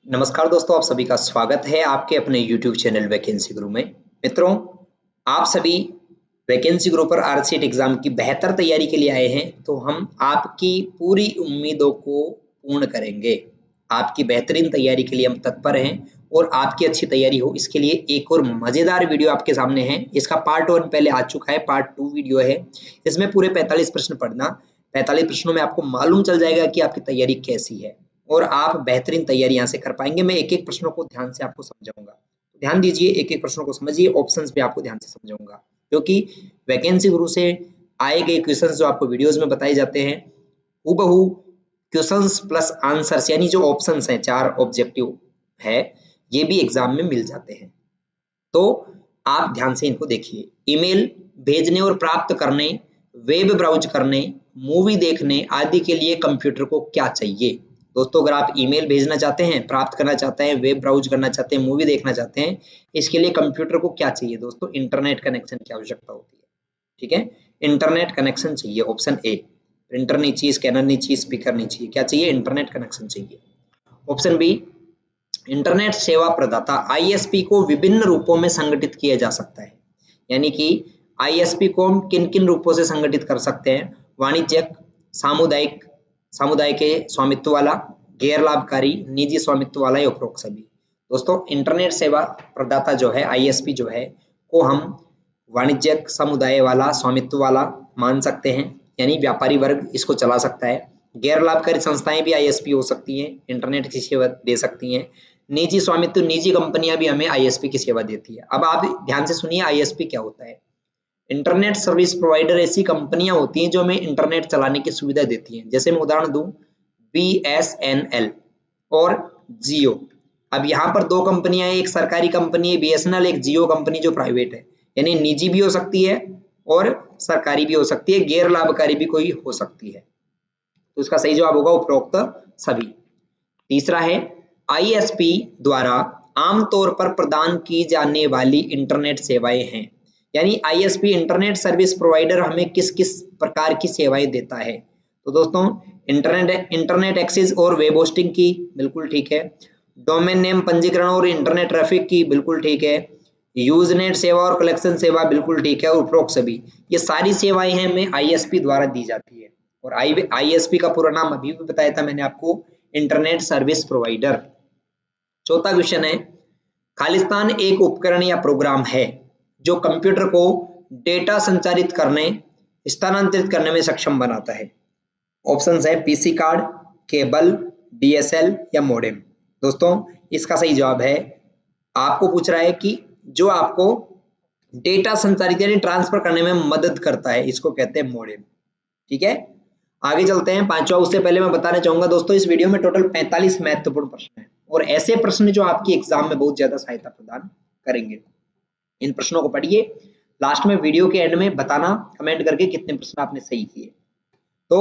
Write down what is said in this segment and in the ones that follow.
नमस्कार दोस्तों, आप सभी का स्वागत है आपके अपने YouTube चैनल वैकेंसी गुरु में। मित्रों, आप सभी वैकेंसी गुरु पर आरसीईटी एग्जाम की बेहतर तैयारी के लिए आए हैं, तो हम आपकी पूरी उम्मीदों को पूर्ण करेंगे। आपकी बेहतरीन तैयारी के लिए हम तत्पर हैं और आपकी अच्छी तैयारी हो इसके लिए एक और मजेदार वीडियो आपके सामने है। इसका पार्ट 1 पहले आ चुका है, पार्ट 2 वीडियो है। इसमें पूरे 45 प्रश्न पढ़ना, 45 प्रश्नों में आपको मालूम चल जाएगा कि आपकी तैयारी कैसी है और आप बेहतरीन तैयारी यहाँ से कर पाएंगे। मैं एक-एक प्रश्नों को ध्यान से आपको समझाऊंगा। ध्यान दीजिए, एक-एक प्रश्नों को समझिए, ऑप्शंस भी आपको ध्यान से समझाऊंगा, क्योंकि वैकेंसी गुरु से आए गए क्वेश्चंस जो आपको वीडियोस में बताए जाते हैं, हूबहू क्वेश्चंस प्लस आंसर्स यानी जो ऑप्शंस हैं, 4 ऑब्जेक्टिव है, ये भी एग्जाम में मिल जाते हैं। तो आप ध्यान से इनको देखिए। ईमेल भेजने और प्राप्त करने, वेब ब्राउज करने, मूवी देखने आदि के लिए कंप्यूटर को क्या चाहिए? दोस्तों, अगर आप ईमेल भेजना चाहते हैं, प्राप्त करना चाहते हैं, वेब ब्राउज करना चाहते हैं, मूवी देखना चाहते हैं, इसके लिए कंप्यूटर को क्या चाहिए? दोस्तों, इंटरनेट कनेक्शन की आवश्यकता होती है। ठीक है, इंटरनेट कनेक्शन चाहिए, ऑप्शन ए। प्रिंटर नहीं चाहिए, स्कैनर नहीं चाहिए, स्पीकर नहीं चाहिए, क्या चाहिए? इंटरनेट कनेक्शन चाहिए। ऑप्शन बी, इंटरनेट सेवा प्रदाता आईएसपी को विभिन्न रूपों में संगठित किया जा सकता है। यानी कि आईएसपी को हम किन किन रूपों से संगठित कर सकते हैं? वाणिज्यिक, सामुदायिक, समुदाय के स्वामित्व वाला, गैर लाभकारी, निजी स्वामित्व वाला या उपरोक्त सभी। दोस्तों, इंटरनेट सेवा प्रदाता जो है, आईएसपी जो है, को हम वाणिज्यिक, समुदाय वाला, स्वामित्व वाला मान सकते हैं, यानी व्यापारी वर्ग इसको चला सकता है। गैर लाभकारी संस्थाएं भी आईएसपी हो सकती हैं, इंटरनेट की सेवा दे सकती हैं। निजी स्वामित्व, निजी कंपनियां भी हमें आईएसपी की सेवा देती है। अब आप ध्यान से सुनिए, आईएसपी क्या होता है? इंटरनेट सर्विस प्रोवाइडर ऐसी कंपनियां होती हैं जो हमें इंटरनेट चलाने की सुविधा देती हैं। जैसे मैं उदाहरण दूं, बीएसएनएल और जियो। अब यहाँ पर 2 कंपनियां हैं, एक सरकारी कंपनी है बीएसएनएल, एक जियो कंपनी जो प्राइवेट है, यानी निजी भी हो सकती है और सरकारी भी हो सकती है, गैर लाभकारी भी कोई हो सकती है। तो इसका सही जवाब होगा उपरोक्त सभी। तीसरा है, आईएसपी द्वारा आमतौर पर प्रदान की जाने वाली इंटरनेट सेवाएं हैं। यानी आईएसपी इंटरनेट सर्विस प्रोवाइडर हमें किस किस प्रकार की सेवाएं देता है? तो दोस्तों, इंटरनेट एक्सेस और वेब होस्टिंग की, बिल्कुल ठीक है। डोमेन नेम पंजीकरण और इंटरनेट ट्रैफिक की, बिल्कुल ठीक है। यूजनेट सेवा और कलेक्शन सेवा, बिल्कुल ठीक है। उपरोक्त सभी, ये सारी सेवाएं हैं हमें आईएसपी द्वारा दी जाती है। और आईएसपी का पूरा नाम अभी भी बताया था मैंने आपको, इंटरनेट सर्विस प्रोवाइडर। चौथा क्वेश्चन है, खालिस्तान एक उपकरण या प्रोग्राम है जो कंप्यूटर को डेटा संचारित करने, स्थानांतरित करने में सक्षम बनाता है। ऑप्शंस है पीसी कार्ड, केबल, डीएसएल या मॉडेम। दोस्तों, इसका सही जवाब है, आपको पूछ रहा है कि जो आपको डेटा संचारित यानी ट्रांसफर करने में मदद करता है, इसको कहते हैं मॉडेम। ठीक है, आगे चलते हैं। पांचवा, उससे पहले मैं बताना चाहूंगा दोस्तों, इस वीडियो में टोटल 45 महत्वपूर्ण प्रश्न हैं और ऐसे प्रश्न जो आपकी एग्जाम में बहुत ज्यादा सहायता प्रदान करेंगे। इन प्रश्नों को पढ़िए, लास्ट में वीडियो के एंड में बताना कमेंट करके कितने प्रश्न आपने सही किए। तो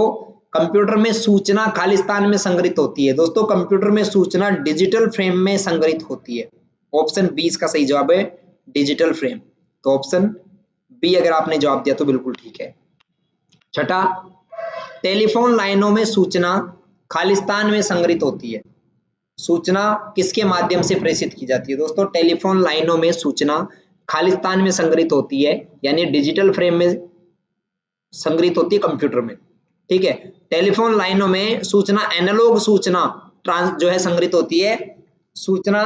कंप्यूटर में सूचना खालिस्तान में संग्रहित होती है। दोस्तों, कंप्यूटर में सूचना डिजिटल फ्रेम में संग्रहित होती है। ऑप्शन बी इसका सही जवाब है, डिजिटल फ्रेम। तो ऑप्शन बी अगर आपने जवाब दिया तो बिल्कुल ठीक है। छठा, टेलीफोन लाइनों में सूचना खालिस्तान में संग्रहित होती है। सूचना किसके माध्यम से प्रेषित की जाती है? दोस्तों, टेलीफोन लाइनों में सूचना खालिस्तान में संग्रहित होती है, यानी डिजिटल फ्रेम में संग्रहित होती है कंप्यूटर में। ठीक है, टेलीफोन लाइनों में सूचना, एनालॉग सूचना जो है संग्रहित होती है। सूचना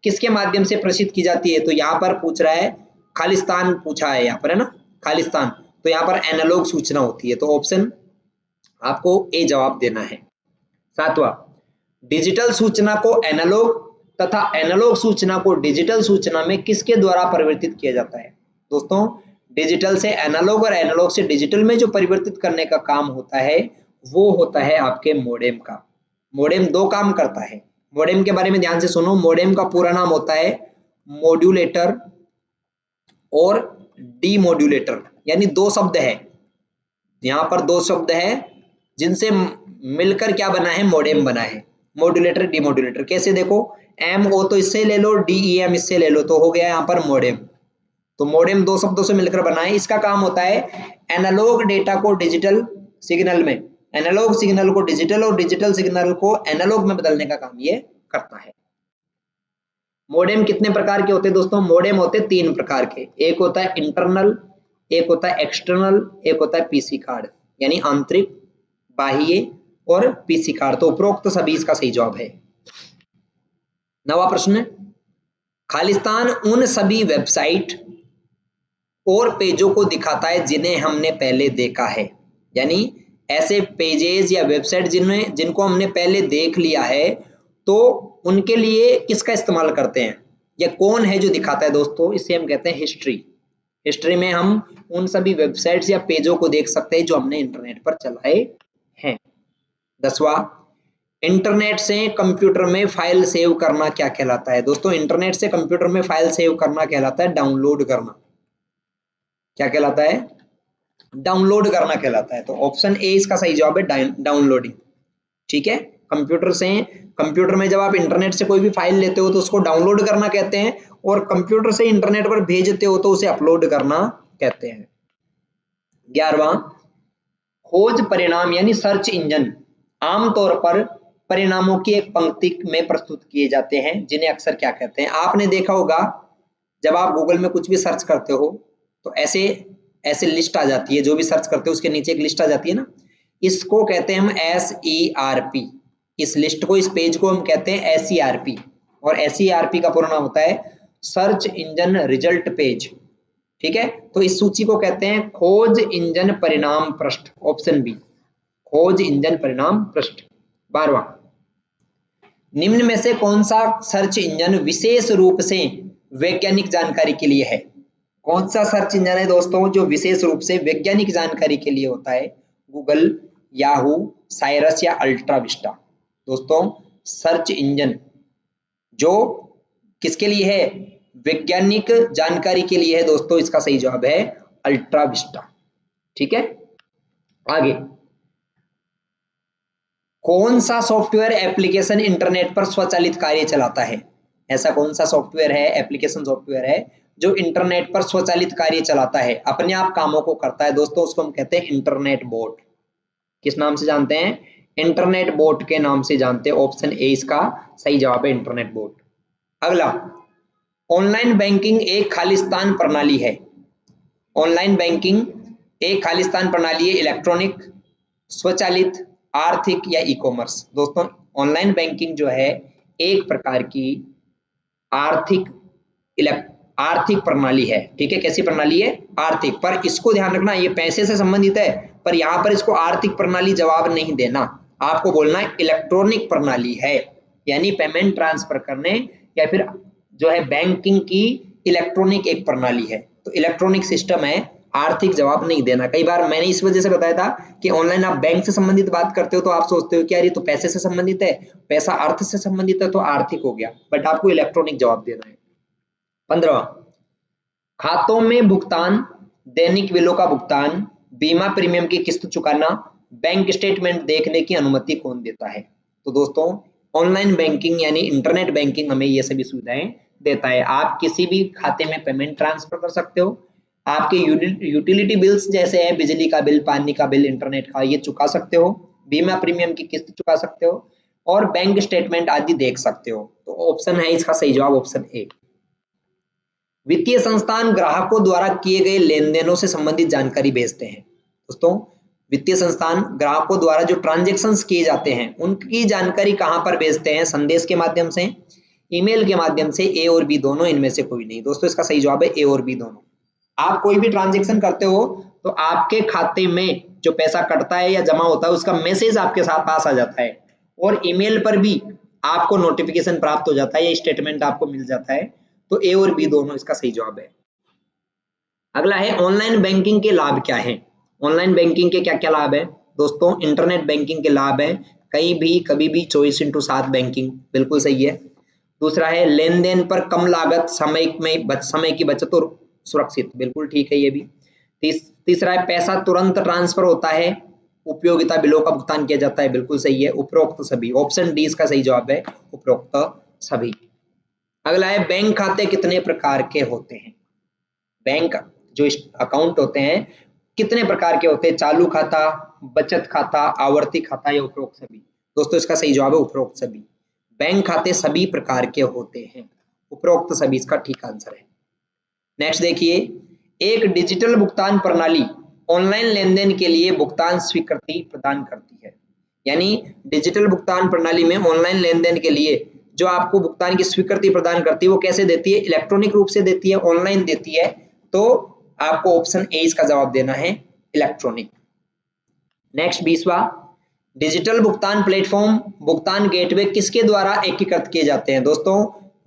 किसके माध्यम से प्रेषित की जाती है? तो यहाँ पर पूछ रहा है, खालिस्तान पूछा है यहाँ पर, है ना, खालिस्तान। तो यहाँ पर एनालॉग सूचना होती है, तो ऑप्शन आपको ए जवाब देना है। सातवां, डिजिटल सूचना को एनालॉग तथा एनालॉग सूचना को डिजिटल सूचना में किसके द्वारा परिवर्तित किया जाता है? दोस्तों, डिजिटल से एनालॉग और एनालॉग से डिजिटल में जो परिवर्तित करने का काम होता है वो होता है आपके मॉडेम का। मॉडेम 2 काम करता है। मॉडेम के बारे में ध्यान से सुनो, मॉडेम का पूरा नाम होता है मॉड्यूलेटर और डीमॉड्यूलेटर, यानी 2 शब्द है यहाँ पर, 2 शब्द है जिनसे मिलकर क्या बना है? मॉडेम बना है। Modulator, demodulator. कैसे? देखो, एम ओ तो इससे ले लो, डी ई एम इससे ले लो, तो हो गया यहाँ पर मॉडेम। तो मॉडेम 2 शब्दों से मिलकर बना है। इसका काम होता है एनालॉग डेटा को डिजिटल सिग्नल में, एनालॉग सिग्नल को डिजिटल और डिजिटल सिग्नल को एनालॉग में बदलने का काम ये करता है। मोडेम कितने प्रकार के होते हैं दोस्तों? मोडेम होते हैं 3 प्रकार के। एक होता है इंटरनल, एक होता है एक्सटर्नल, एक होता है पीसी कार्ड, यानी आंतरिक, बाह्य और पीसी कार्ड। तो उपरोक्त सभी इसका सही जवाब है। नवा प्रश्न, खालिस्तान उन सभी वेबसाइट और पेजों को दिखाता है जिन्हें हमने पहले देखा है, यानी ऐसे पेजेस या वेबसाइट जिनको हमने पहले देख लिया है, तो उनके लिए किसका इस्तेमाल करते हैं, या कौन है जो दिखाता है दोस्तों? इसे हम कहते हैं हिस्ट्री। हिस्ट्री में हम उन सभी वेबसाइट्स या पेजों को देख सकते हैं जो हमने इंटरनेट पर चलाए हैं। 10वां, इंटरनेट से कंप्यूटर में फाइल सेव करना क्या कहलाता है? दोस्तों इंटरनेट से कंप्यूटर में फाइल सेव करना कहलाता है डाउनलोड करना। क्या कहलाता है? डाउनलोड करना कहलाता है। तो ऑप्शन ए इसका सही जवाब है, डाउनलोडिंग। ठीक है, कंप्यूटर में जब आप इंटरनेट से कोई भी फाइल लेते हो तो उसको डाउनलोड करना कहते हैं, और कंप्यूटर से इंटरनेट पर भेजते हो तो उसे अपलोड करना कहते हैं। 11वां, खोज परिणाम यानी सर्च इंजन आमतौर पर परिणामों की एक पंक्ति में प्रस्तुत किए जाते हैं, जिन्हें अक्सर क्या कहते हैं? आपने देखा होगा जब आप गूगल में कुछ भी सर्च करते हो तो ऐसे ऐसे लिस्ट आ जाती है, जो भी सर्च करते हो उसके नीचे एक लिस्ट आ जाती है ना, इसको कहते हैं हम SERP। इस लिस्ट को, इस पेज को हम कहते हैं SERP, और SERP का पूरा नाम होता है सर्च इंजन रिजल्ट पेज। ठीक है, तो इस सूची को कहते हैं खोज इंजन परिणाम पृष्ठ, ऑप्शन बी, खोज इंजन परिणाम पृष्ठ। 12वां, निम्न में से कौन सा सर्च इंजन विशेष रूप से वैज्ञानिक जानकारी के लिए है? कौन सा सर्च इंजन है दोस्तों जो विशेष रूप से वैज्ञानिक जानकारी के लिए होता है? गूगल, याहू, साइरस या अल्ट्रा विस्टा? दोस्तों सर्च इंजन जो किसके लिए है? वैज्ञानिक जानकारी के लिए है दोस्तों, इसका सही जवाब है अल्ट्रा विस्टा। ठीक है, आगे, कौन सा सॉफ्टवेयर एप्लीकेशन इंटरनेट पर स्वचालित कार्य चलाता है? ऐसा कौन सा सॉफ्टवेयर है, एप्लीकेशन सॉफ्टवेयर है जो इंटरनेट पर स्वचालित कार्य चलाता है, अपने आप कामों को करता है? दोस्तों उसको हम कहते हैं इंटरनेट बोट। किस नाम से जानते हैं? इंटरनेट बोट के नाम से जानते हैं। ऑप्शन ए इसका सही जवाब है, इंटरनेट बोट। अगला, ऑनलाइन बैंकिंग एक खालिस्तान प्रणाली है। ऑनलाइन बैंकिंग एक खालिस्तान प्रणाली है, इलेक्ट्रॉनिक, स्वचालित, आर्थिक या ई कॉमर्स? दोस्तों ऑनलाइन बैंकिंग जो है एक प्रकार की आर्थिक आर्थिक प्रणाली है। ठीक है, कैसी प्रणाली है? आर्थिक। पर इसको ध्यान रखना, ये पैसे से संबंधित है, पर यहाँ पर इसको आर्थिक प्रणाली जवाब नहीं देना, आपको बोलना है इलेक्ट्रॉनिक प्रणाली है, यानी पेमेंट ट्रांसफर करने या फिर जो है बैंकिंग की इलेक्ट्रॉनिक एक प्रणाली है। तो इलेक्ट्रॉनिक सिस्टम है, आर्थिक जवाब नहीं देना। कई बार मैंने इस वजह से बताया था कि ऑनलाइन आप बैंक से संबंधित बात करते हो तो आप सोचते हो कि यार ये तो पैसे से संबंधित है, पैसा अर्थ से संबंधित है तो आर्थिक हो गया, बट आपको इलेक्ट्रॉनिक जवाब देना है। 15वां, खातों में भुगतान, दैनिक बिलों का भुगतान, बीमा प्रीमियम की किस्त चुकाना, बैंक स्टेटमेंट देखने की अनुमति कौन देता है? तो दोस्तों ऑनलाइन बैंकिंग यानी इंटरनेट बैंकिंग हमें ये सभी सुविधाएं देता है। आप किसी भी खाते में पेमेंट ट्रांसफर कर सकते हो, आपके यूटिलिटी बिल्स जैसे है बिजली का बिल, पानी का बिल, इंटरनेट का, ये चुका सकते हो, बीमा प्रीमियम की किस्त चुका सकते हो, और बैंक स्टेटमेंट आदि देख सकते हो। तो ऑप्शन है इसका सही जवाब, ऑप्शन ए। वित्तीय संस्थान ग्राहकों द्वारा किए गए लेन देनों से संबंधित जानकारी भेजते हैं। दोस्तों वित्तीय संस्थान ग्राहकों द्वारा जो ट्रांजैक्शंस किए जाते हैं उनकी जानकारी कहां पर भेजते हैं? संदेश के माध्यम से, ईमेल के माध्यम से, ए और बी दोनों, इनमें से कोई नहीं। दोस्तों इसका सही जवाब है ए और बी दोनों। आप कोई भी ट्रांजैक्शन करते हो तो आपके खाते में जो पैसा कटता है या जमा होता है उसका मैसेज आपके साथ पास आ जाता है, और ईमेल पर भी आपको नोटिफिकेशन प्राप्त हो जाता है या स्टेटमेंट आपको मिल जाता है। तो ए और बी दोनों इसका सही जवाब है। अगला है ऑनलाइन बैंकिंग के लाभ क्या है? ऑनलाइन बैंकिंग के क्या क्या लाभ है? दोस्तों इंटरनेट बैंकिंग के लाभ है, कहीं भी कभी भी 24/7 बैंकिंग, बिल्कुल सही है। दूसरा है लेन देन पर कम लागत, समय की बचत और सुरक्षित, बिल्कुल ठीक है ये भी। तीसरा है पैसा तुरंत ट्रांसफर होता है, उपयोगिता बिलों का भुगतान किया जाता है, बिल्कुल सही है। उपरोक्त सभी, ऑप्शन डी इसका सही जवाब है, उपरोक्त सभी। अगला है बैंक खाते कितने प्रकार के होते हैं? बैंक जो अकाउंट होते हैं कितने प्रकार के होते हैं? चालू खाता, बचत खाता, आवर्ती खाता या उपरोक्त सभी? दोस्तों इसका सही जवाब है उपरोक्त सभी। बैंक खाते सभी प्रकार के होते हैं, उपरोक्त सभी इसका ठीक आंसर है। नेक्स्ट देखिए, एक डिजिटल भुगतान प्रणाली ऑनलाइन लेनदेन के लिए भुगतान स्वीकृति प्रदान करती है। यानी डिजिटल भुगतान प्रणाली में ऑनलाइन लेनदेन के लिए जो आपको भुगतान की स्वीकृति प्रदान करती है वो कैसे देती है? इलेक्ट्रॉनिक रूप से देती है, ऑनलाइन देती है। तो आपको ऑप्शन ए इसका जवाब देना है, इलेक्ट्रॉनिक। नेक्स्ट 20वां, डिजिटल भुगतान प्लेटफॉर्म भुगतान गेटवे किसके द्वारा एकीकृत किए जाते हैं? दोस्तों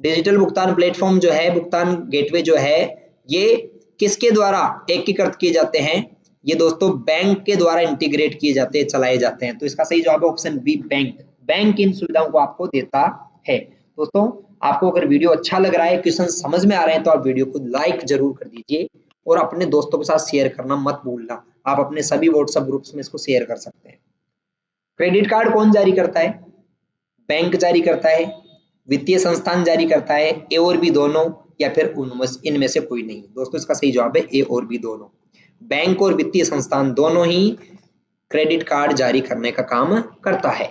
डिजिटल भुगतान प्लेटफॉर्म जो है, भुगतान गेटवे जो है, ये किसके द्वारा एकीकृत किए जाते हैं? ये दोस्तों बैंक के द्वारा इंटीग्रेट किए जाते हैं, चलाए जाते हैं। तो इसका सही जवाब है ऑप्शन बी, बैंक। बैंक इन सुविधाओं को आपको देता है। दोस्तों आपको अगर वीडियो अच्छा लग रहा है, क्वेश्चन समझ में आ रहे हैं, तो आप वीडियो को लाइक जरूर कर दीजिए और अपने दोस्तों के साथ शेयर करना मत भूलना। आप अपने सभी व्हाट्सएप ग्रुप्स में इसको शेयर कर सकते हैं। क्रेडिट कार्ड कौन जारी करता है? बैंक जारी करता है, वित्तीय संस्थान जारी करता है, ए और बी दोनों, या फिर इनमें से कोई नहीं? दोस्तों इसका सही जवाब है ए और बी दोनों। बैंक और वित्तीय संस्थान दोनों ही क्रेडिट कार्ड जारी करने का काम करता है।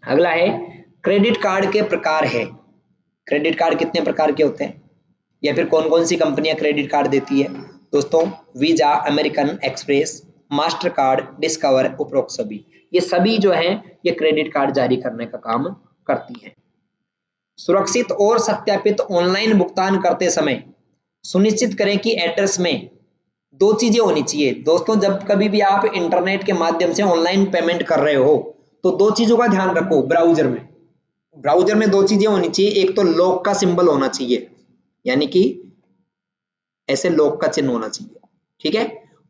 अगला है, क्रेडिट कार्ड के प्रकार है। क्रेडिट कार्ड कितने प्रकार के होते हैं, या फिर कौन कौन सी कंपनियां क्रेडिट कार्ड देती है? दोस्तों visa, American express, master card, discover, उपरोक्त सभी, ये सभी जो है ये क्रेडिट कार्ड जारी करने का काम करती हैं। सुरक्षित और सत्यापित ऑनलाइन भुगतान करते समय सुनिश्चित करें कि एड्रेस में दो चीजें होनी चाहिए। दोस्तों जब कभी भी आप इंटरनेट के माध्यम से ऑनलाइन पेमेंट कर रहे हो तो दो चीजों का ध्यान रखो। ब्राउजर में दो चीजें होनी चाहिए। एक तो लॉक का सिंबल होना चाहिए, यानी कि ऐसे लॉक का चिन्ह होना चाहिए, ठीक है।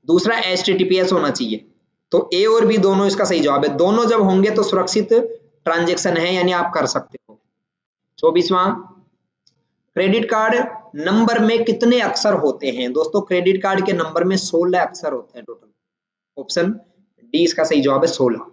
दूसरा HTTPS होना चाहिए। तो ए और बी दोनों इसका सही जवाब है। दोनों जब होंगे तो सुरक्षित ट्रांजैक्शन है, यानी आप कर सकते हो। 24वां, क्रेडिट कार्ड नंबर में कितने अक्षर होते हैं? दोस्तों क्रेडिट कार्ड के नंबर में 16 अक्षर होते हैं टोटल। ऑप्शन डी इसका सही जवाब है, 16।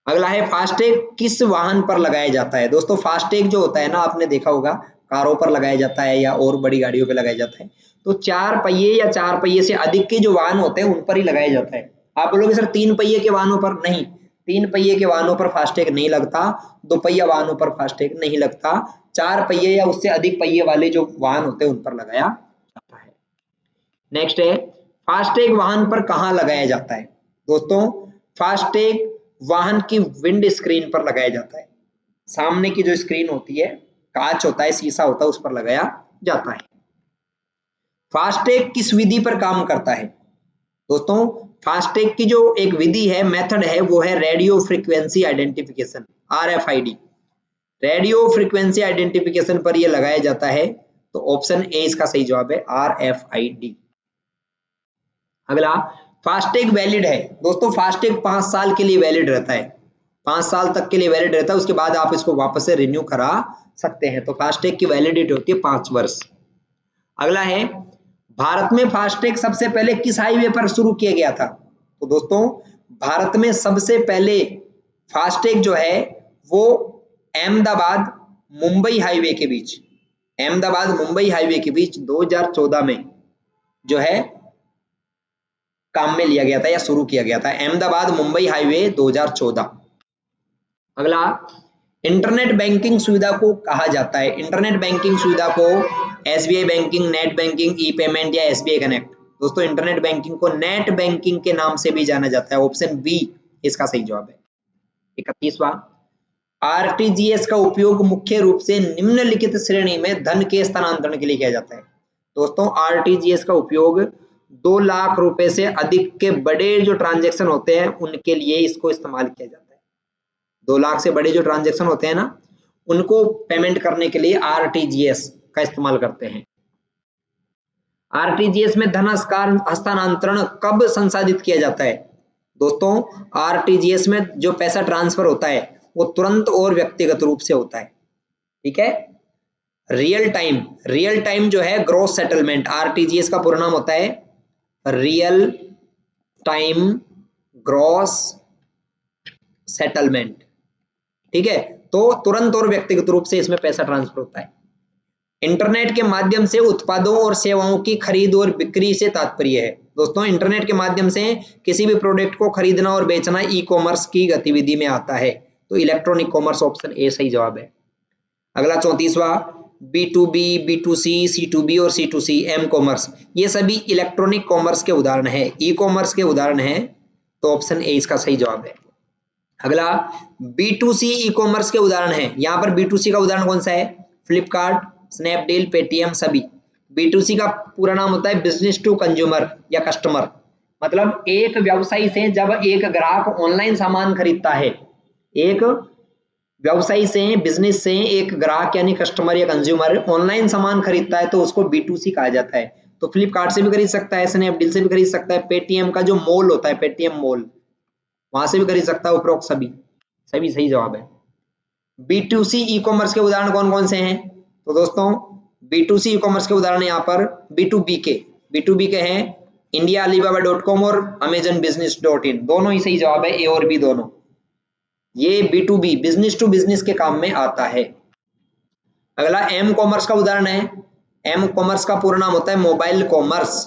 अगला है, फास्टैग किस वाहन पर लगाया जाता है? दोस्तों फास्टैग जो होता है ना, आपने देखा होगा कारों पर लगाया जाता है या और बड़ी गाड़ियों पे लगाया जाता है। तो 4 पहिए या 4 पहिए से अधिक के जो वाहन होते हैं उन पर ही लगाया जाता है। आप बोलोगे सर 3 पहिए के वाहनों पर? नहीं, 3 पहिए के वाहनों पर फास्टैग नहीं लगता, 2 पहिया वाहनों पर फास्टैग नहीं लगता। 4 पहिए या उससे अधिक पहिए वाले जो वाहन होते हैं उन पर लगाया जाता है। नेक्स्ट है, फास्टैग वाहन पर कहाँ लगाया जाता है? दोस्तों फास्टैग वाहन की विंड स्क्रीन पर लगाया जाता है। सामने की जो स्क्रीन होती है, कांच होता है, शीशा होता है, उस पर लगाया जाता है। फास्टैग किस विधि पर काम करता है? दोस्तों फास्टैग की जो एक विधि है, मेथड है, वो है radio frequency identification, RFID। Radio frequency identification पर यह लगाया जाता है। तो ऑप्शन ए इसका सही जवाब है, RFID। अगला, फास्टैग वैलिड है। दोस्तों फास्टैग 5 साल के लिए वैलिड रहता है, 5 साल तक के लिए वैलिड रहता है, उसके बाद आप इसको वापस से रिन्यू करा सकते हैं। तो फास्टैग की वैलिडिटी होती है 5 वर्ष। अगला है, भारत में फास्टैग सबसे पहले किस हाईवे पर शुरू किया गया था? तो दोस्तों भारत में सबसे पहले फास्टैग जो है वो अहमदाबाद मुंबई हाईवे के बीच, अहमदाबाद मुंबई हाईवे के बीच 2014 में जो है काम में लिया गया था या शुरू किया गया था। अहमदाबाद मुंबई हाईवे 2014। अगला, इंटरनेट बैंकिंग सुविधा को कहा जाता है? इंटरनेट बैंकिंग सुविधा को SBI बैंकिंग, नेट बैंकिंग, ई पेमेंट या SBI कनेक्ट? दोस्तों इंटरनेट बैंकिंग को नेट बैंकिंग के नाम से भी जाना जाता है। ऑप्शन बी इसका सही जवाब है। 31वां, RTGS का उपयोग मुख्य रूप से निम्नलिखित श्रेणी में धन के स्थानांतरण के लिए किया जाता है। दोस्तों RTGS का उपयोग 2 लाख रुपए से अधिक के बड़े जो ट्रांजैक्शन होते हैं उनके लिए इसको इस्तेमाल किया जाता है। 2 लाख से बड़े जो ट्रांजैक्शन होते हैं ना, उनको पेमेंट करने के लिए RTGS का इस्तेमाल करते हैं। RTGS में धन हस्तांतरण कब संसाधित किया जाता है? दोस्तों RTGS में जो पैसा ट्रांसफर होता है वो तुरंत और व्यक्तिगत रूप से होता है, ठीक है। रियल टाइम जो है ग्रॉस सेटलमेंट, RTGS का पूरा नाम होता है रियल टाइम ग्रॉस सेटलमेंट, ठीक है। तो तुरंत और व्यक्तिगत रूप से इसमें पैसा ट्रांसफर होता है। इंटरनेट के माध्यम से उत्पादों और सेवाओं की खरीद और बिक्री से तात्पर्य है। दोस्तों इंटरनेट के माध्यम से किसी भी प्रोडक्ट को खरीदना और बेचना ई-कॉमर्स की गतिविधि में आता है। तो इलेक्ट्रॉनिक कॉमर्स, ऑप्शन ए सही जवाब है। अगला 34वां, B2B, B2C, C2B और C2C, एम कॉमर्स, ये सभी इलेक्ट्रॉनिक कॉमर्स के उदाहरण है, ई कॉमर्स के उदाहरण है। तो ऑप्शन ए इसका सही जवाब है। अगला B2C ई कॉमर्स के उदाहरण है। यहाँ पर B2C का उदाहरण कौन सा है? फ्लिपकार्ट, स्नैपडील, पेटीएम सभी। B2C का पूरा नाम होता है बिजनेस टू कंज्यूमर या कस्टमर, मतलब एक व्यवसायी से जब एक ग्राहक ऑनलाइन सामान खरीदता है, एक व्यवसायी से, बिजनेस से एक ग्राहक यानी कस्टमर या कंज्यूमर ऑनलाइन सामान खरीदता है तो उसको B2C कहा जाता है। तो फ्लिपकार्ट से भी खरीद सकता है, स्नैपडील से भी खरीद सकता है, पेटीएम का जो मॉल होता है, पेटीएम मॉल, वहां से भी खरीद सकता है। उपरोक्त सभी सभी सही जवाब है। B2C ई कॉमर्स के उदाहरण कौन कौन से हैं? तो दोस्तों B2C ई कॉमर्स के उदाहरण यहाँ पर B2B के हैं इंडिया alibaba.com और अमेजन business.in, दोनों ही सही जवाब है, ए और बी दोनों। ये B2B बिजनेस टू बिजनेस के काम में आता है। अगला एम कॉमर्स का उदाहरण है। एम कॉमर्स का पूरा नाम होता है मोबाइल कॉमर्स,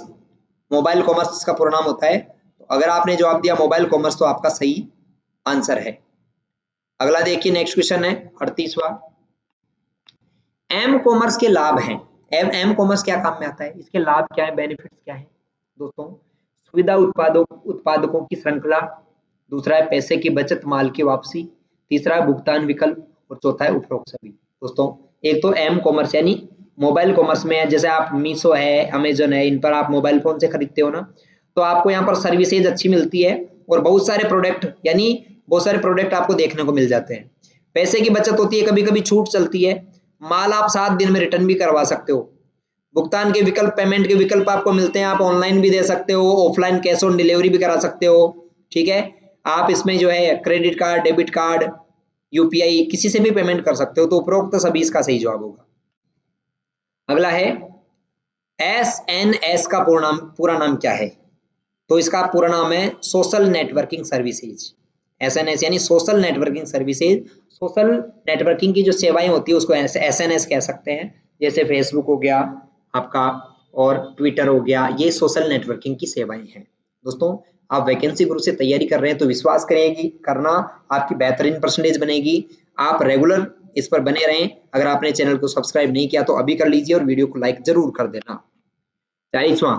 मोबाइल कॉमर्स का पूरा नाम होता है। तो अगर आपने जवाब दिया मोबाइल कॉमर्स तो आपका सही आंसर है। अगला देखिए, नेक्स्ट क्वेश्चन है 38वां। एम कॉमर्स के लाभ हैं। एम कॉमर्स क्या काम में आता है, इसके लाभ क्या है, बेनिफिट्स क्या है? दोस्तों सुविधा उत्पादकों की श्रृंखला, दूसरा है पैसे की बचत, माल की वापसी, तीसरा है भुगतान विकल्प और चौथा है उपरोक्त सभी। दोस्तों एक तो एम कॉमर्स यानी मोबाइल कॉमर्स में है, जैसे आप मीशो है, अमेजन है, इन पर आप मोबाइल फोन से खरीदते हो ना, तो आपको यहाँ पर सर्विसेज अच्छी मिलती है और बहुत सारे प्रोडक्ट यानी बहुत सारे प्रोडक्ट आपको देखने को मिल जाते हैं। पैसे की बचत होती है, कभी कभी छूट चलती है, माल आप 7 दिन में रिटर्न भी करवा सकते हो, भुगतान के विकल्प, पेमेंट के विकल्प आपको मिलते हैं, आप ऑनलाइन भी दे सकते हो, ऑफलाइन कैश ऑन डिलीवरी भी करा सकते हो। ठीक है, आप इसमें जो है credit card, debit card, UPI किसी से भी पेमेंट कर सकते हो। तो उपरोक्त सभी इसका सही जवाब होगा। अगला है एसएनएस का पूरा नाम क्या है? तो इसका पूरा नाम है सोशल नेटवर्किंग सर्विसेज। एसएनएस यानी social networking services. Social networking की जो सेवाएं होती है उसको एसएनएस कह सकते हैं, जैसे फेसबुक हो गया आपका और ट्विटर हो गया, ये सोशल नेटवर्किंग की सेवाएं हैं। दोस्तों आप वैकेंसी गुरु से तैयारी कर रहे हैं तो विश्वास करेगी करना, आपकी बेहतरीन परसेंटेज बनेगी। आप रेगुलर इस पर बने रहें। अगर आपने चैनल को सब्सक्राइब नहीं किया तो अभी कर लीजिए और वीडियो को लाइक जरूर कर देना। 40वां,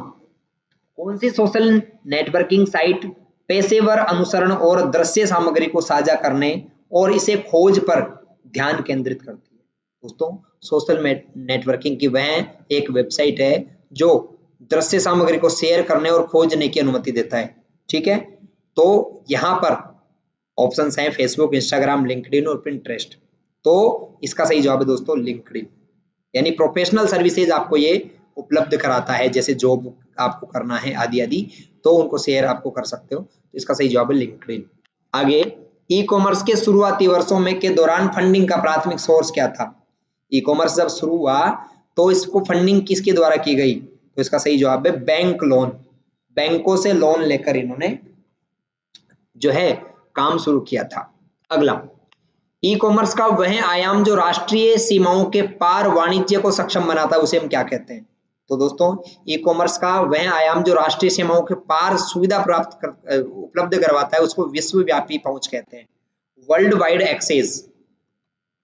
कौन सी सोशल नेटवर्किंग साइट पेशेवर अनुसरण और दृश्य सामग्री को साझा करने और इसे खोज पर ध्यान केंद्रित करती है? दोस्तों सोशल नेटवर्किंग की वह एक वेबसाइट है जो दृश्य सामग्री को शेयर करने और खोजने की अनुमति देता है। ठीक है, तो यहाँ पर ऑप्शंस हैं फेसबुक, इंस्टाग्राम, लिंक्डइन और पिंटरेस्ट। तो इसका सही जवाब है दोस्तों लिंक्डइन, यानी प्रोफेशनल सर्विसेज आपको ये उपलब्ध कराता है, जैसे जॉब आपको करना है आदि आदि, तो उनको शेयर आपको कर सकते हो। तो इसका सही जवाब है लिंक्डइन। आगे, ई कॉमर्स के शुरुआती वर्षों में के दौरान फंडिंग का प्राथमिक सोर्स क्या था? ई कॉमर्स जब शुरू हुआ तो इसको फंडिंग किसके द्वारा की गई? तो इसका सही जवाब है बैंक लोन। बैंकों से लोन लेकर इन्होंने जो है काम शुरू किया था। अगला, ई कॉमर्स का वह आयाम जो राष्ट्रीय सीमाओं के पार वाणिज्य को सक्षम बनाता है उसे हम क्या कहते हैं? तो दोस्तों ई कॉमर्स का वह आयाम जो राष्ट्रीय सीमाओं के पार सुविधा उपलब्ध करवाता है उसको विश्वव्यापी पहुंच कहते हैं, वर्ल्ड वाइड एक्सेस।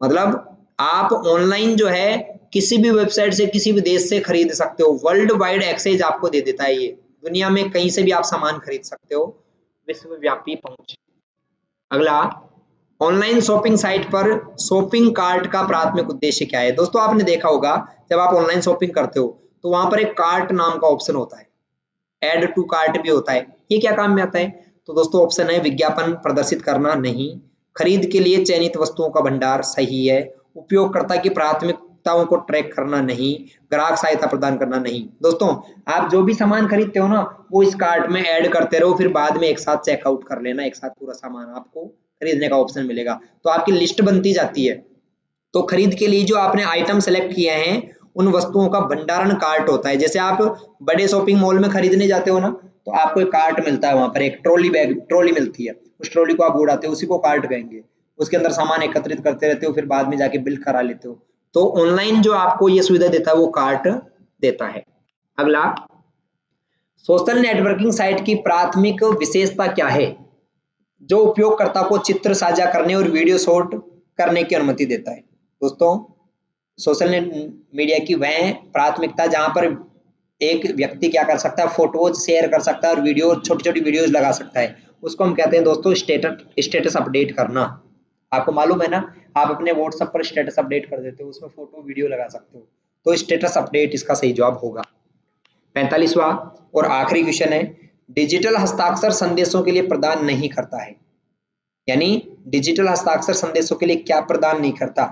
मतलब आप ऑनलाइन जो है किसी भी वेबसाइट से किसी भी देश से खरीद सकते हो, वर्ल्ड वाइड एक्सेस आपको दे देता है, ये दुनिया में कहीं से भी आप सामान खरीद सकते हो, विश्वव्यापी पहुंच। अगला, ऑनलाइन शॉपिंग साइट पर शॉपिंग कार्ट का प्राथमिक उद्देश्य क्या है? दोस्तों आपने देखा होगा जब आप ऑनलाइन शॉपिंग करते हो तो वहां पर एक कार्ट नाम का ऑप्शन होता है, ऐड टू कार्ट भी होता है, ये क्या काम में आता है? तो दोस्तों ऑप्शन है विज्ञापन प्रदर्शित करना नहीं, खरीद के लिए चयनित वस्तुओं का भंडार सही है, उपयोगकर्ता की प्राथमिकताओं को ट्रैक करना नहीं, ग्राहक सहायता प्रदान करना नहीं। दोस्तों आप जो भी सामान खरीदते हो ना वो इस कार्ट में ऐड करते रहो, फिर बाद में एक साथ चेकआउट कर लेना, एक साथ पूरा सामान आपको खरीदने का ऑप्शन मिलेगा, तो आपकी लिस्ट बनती जाती है। तो खरीद के लिए जो आपने आइटम सेलेक्ट किए हैं उन वस्तुओं का भंडारण कार्ट होता है। जैसे आप बड़े शॉपिंग मॉल में खरीदने जाते हो ना तो आपको एक कार्ट मिलता है, वहां पर एक ट्रॉली मिलती है, उस ट्रॉली को आप उड़ाते हो, उसी को कार्ट कहेंगे। उसके अंदर सामान एकत्रित करते रहते हो, फिर बाद में जाके बिल करा लेते हो। तो ऑनलाइन जो आपको ये सुविधा देता है वो कार्ट देता है। अगला, सोशल नेटवर्किंग साइट की प्राथमिक विशेषता क्या है जो उपयोगकर्ता को चित्र साझा करने और वीडियो शॉट करने की अनुमति देता है? दोस्तों सोशल मीडिया की वह प्राथमिकता जहां पर एक व्यक्ति क्या कर सकता है, फोटोज शेयर कर सकता है और वीडियो, छोटी छोटी वीडियोज लगा सकता है, उसको हम कहते हैं दोस्तों स्टेटस अपडेट करना। आपको मालूम है ना, आप अपने व्हाट्सएप पर स्टेटस अपडेट कर देते हो, उसमें फोटो वीडियो लगा सकते हो, तो स्टेटस अपडेट इसका सही जवाब होगा। 45वां और आखिरी क्वेश्चन है, डिजिटल हस्ताक्षर संदेशों के लिए प्रदान नहीं करता है, यानी डिजिटल हस्ताक्षर संदेशों के लिए क्या प्रदान नहीं करता,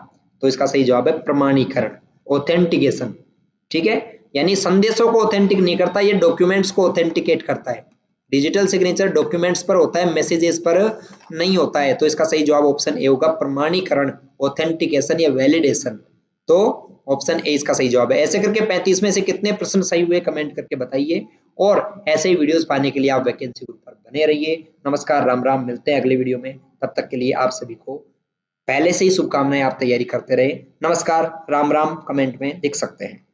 तो इसका सही जवाब है प्रमाणीकरण, ऑथेंटिकेशन। ठीक है, यानी संदेशों को ऑथेंटिक नहीं करता, ये डॉक्यूमेंट्स को ऑथेंटिकेट करता है। डिजिटल सिग्नेचर डॉक्यूमेंट्स पर होता है, मैसेजेस पर नहीं होता है, तो इसका सही जवाब ऑप्शन ए होगा, प्रमाणीकरण, ऑथेंटिकेशन या वैलिडेशन। तो ऑप्शन ए इसका सही जवाब है। ऐसे करके 35 में से कितने प्रश्न सही हुए कमेंट करके बताइए, और ऐसे ही वीडियोस पाने के लिए आप वैकेंसी ग्रुप पर बने रहिए। नमस्कार, राम राम, मिलते हैं अगले वीडियो में, तब तक के लिए आप सभी को पहले से ही शुभकामनाएं, आप तैयारी करते रहे। नमस्कार, राम राम कमेंट में लिख सकते हैं।